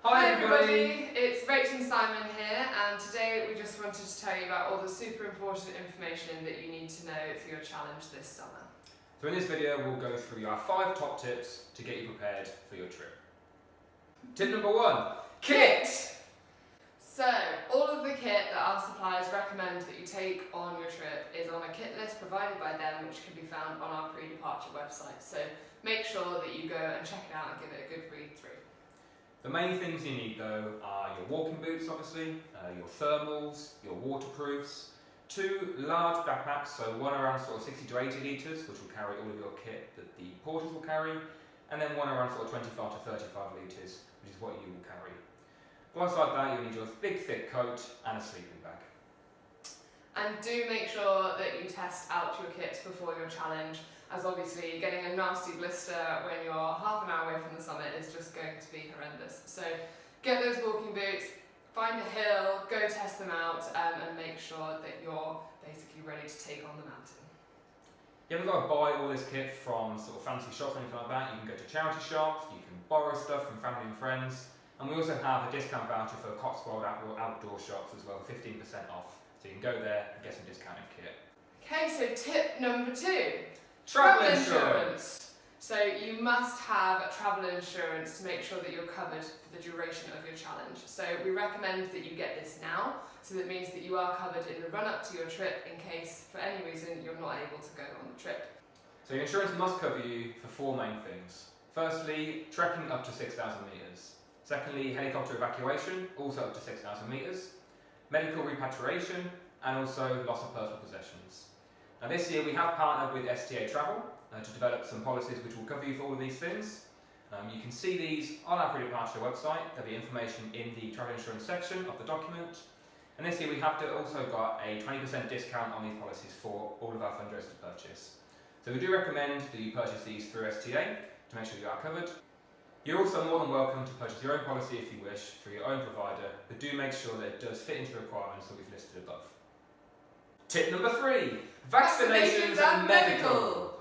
Hi everybody, it's Rachel and Simon here, and today we just wanted to tell you about all the super important information that you need to know for your challenge this summer. So in this video we'll go through our 5 top tips to get you prepared for your trip. Tip number 1, kit! So, all of the kit that our suppliers recommend that you take on your trip is on a kit list provided by them, which can be found on our pre-departure website. So make sure that you go and check it out and give it a good read through. The main things you need though are your walking boots obviously, your thermals, your waterproofs, 2 large backpacks, so one around sort of 60 to 80 litres, which will carry all of your kit that the porters will carry, and then one around sort of 25 to 35 litres, which is what you will carry. Alongside that you'll need your big thick coat and a sleeping bag. And do make sure that you test out your kit before your challenge, as obviously getting a nasty blister when you're half an hour away from the summit is just going to be horrendous. So get those walking boots, find a hill, go test them out, and make sure that you're basically ready to take on the mountain. You haven't got to buy all this kit from sort of fancy shops or anything like that. You can go to charity shops, you can borrow stuff from family and friends, and we also have a discount voucher for Cotswold outdoor shops as well, 15% off. So you can go there and get some discounted kit. Okay, so tip number 2. Travel insurance! So you must have travel insurance to make sure that you're covered for the duration of your challenge. So we recommend that you get this now, so that means that you are covered in the run-up to your trip in case, for any reason, you're not able to go on the trip. So your insurance must cover you for 4 main things. Firstly, trekking up to 6,000 metres. Secondly, helicopter evacuation, also up to 6,000 metres. Medical repatriation, and also loss of personal possessions. Now this year we have partnered with STA Travel to develop some policies which will cover you for all of these things. You can see these on our pre-departure website. There'll be information in the travel insurance section of the document. And this year we have also got a 20% discount on these policies for all of our fundraisers purchase. So we do recommend that you purchase these through STA to make sure you are covered. You're also more than welcome to purchase your own policy if you wish through your own provider, but do make sure that it does fit into the requirements that we've listed above. Tip number 3, vaccinations and medical.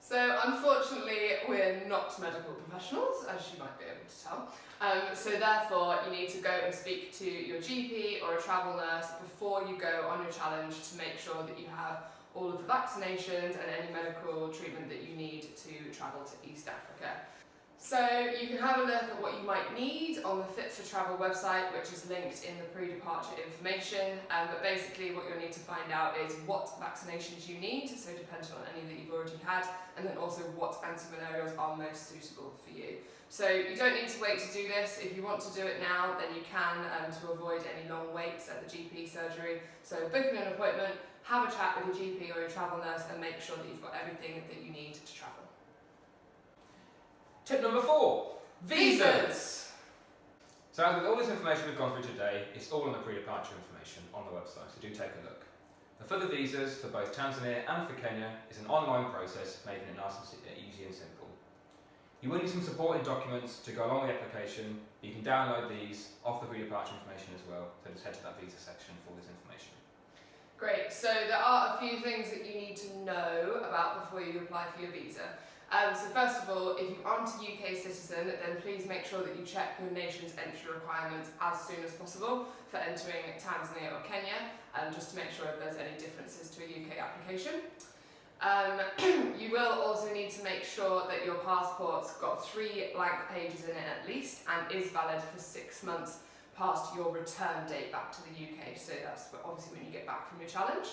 So unfortunately we're not medical professionals, as you might be able to tell. So therefore you need to go and speak to your GP or a travel nurse before you go on your challenge to make sure that you have all of the vaccinations and any medical treatment that you need to travel to East Africa. So you can have a look at what you might need on the Fit for Travel website, which is linked in the pre-departure information, but basically what you'll need to find out is what vaccinations you need, so depending on any that you've already had, and then also what antimalarials are most suitable for you. So you don't need to wait to do this. If you want to do it now, then you can, to avoid any long waits at the GP surgery. So book an appointment, have a chat with your GP or your travel nurse, and make sure that you've got everything that you need to travel. Tip number 4, visas! So as with all this information we've gone through today, it's all on the pre-departure information on the website, so do take a look. For the visas for both Tanzania and for Kenya is an online process, making it nice and easy and simple. You will need some supporting documents to go along with the application. You can download these off the pre-departure information as well, so just head to that visa section for this information. Great, so there are a few things that you need to know about before you apply for your visa. So first of all, if you aren't a UK citizen, then please make sure that you check your nation's entry requirements as soon as possible for entering Tanzania or Kenya, just to make sure if there's any differences to a UK application. You will also need to make sure that your passport's got 3 blank pages in it at least and is valid for 6 months past your return date back to the UK, so that's obviously when you get back from your challenge.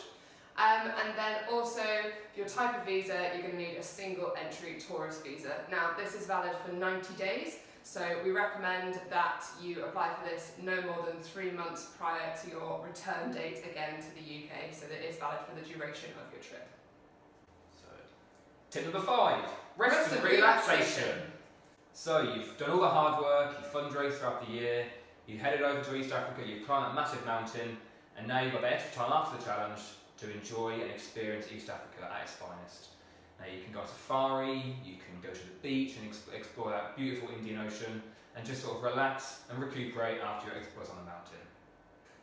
And then also, for your type of visa, you're going to need a single entry tourist visa. Now, this is valid for 90 days, so we recommend that you apply for this no more than 3 months prior to your return date again to the UK, so that it is valid for the duration of your trip. So, tip number 5, rest and relaxation. So you've done all the hard work, you've fundraised throughout the year, you've headed over to East Africa, you've climbed that massive mountain, and now you've got the extra time after the challenge to enjoy and experience East Africa at its finest. Now you can go on safari, you can go to the beach and explore that beautiful Indian Ocean and just sort of relax and recuperate after your exploits on the mountain.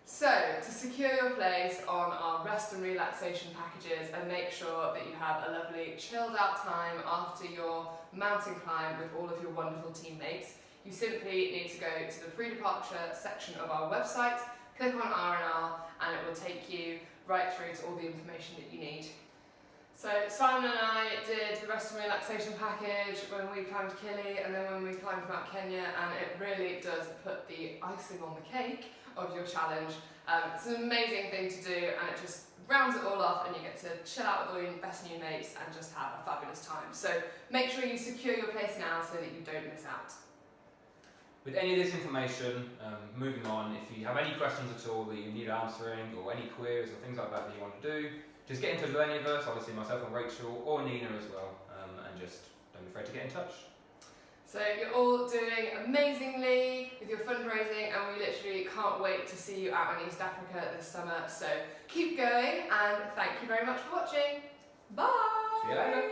So, to secure your place on our rest and relaxation packages and make sure that you have a lovely chilled out time after your mountain climb with all of your wonderful teammates, you simply need to go to the pre-departure section of our website, click on R&R, and it will take you right through to all the information that you need. So Simon and I did the rest of the relaxation package when we climbed Kili and then when we climbed Mount Kenya, and it really does put the icing on the cake of your challenge. It's an amazing thing to do, and it just rounds it all off, and you get to chill out with all your best new mates and just have a fabulous time. So make sure you secure your place now so that you don't miss out. With any of this information, moving on, if you have any questions at all that you need answering, or any queries or things like that that you want to do, just get in touch with any of us, obviously myself and Rachel, or Nina as well, and just don't be afraid to get in touch. So you're all doing amazingly with your fundraising, and we literally can't wait to see you out in East Africa this summer. So keep going, and thank you very much for watching. Bye! See you later.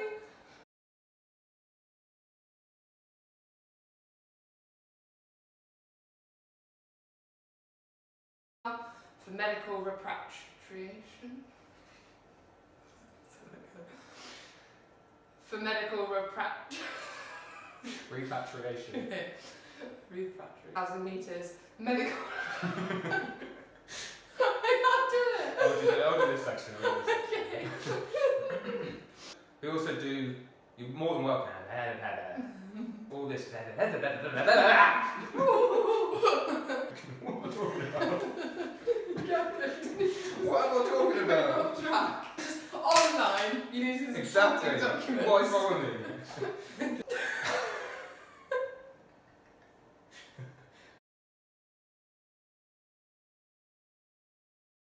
For medical repatriation. For medical Repatriation. Repatriation. 1,000 meters. Medical. I can't do it. I'll do this section. We also do. You're more than welcome. All this. What am I talking about? Just online, you need to Exactly. document. What is wrong with me?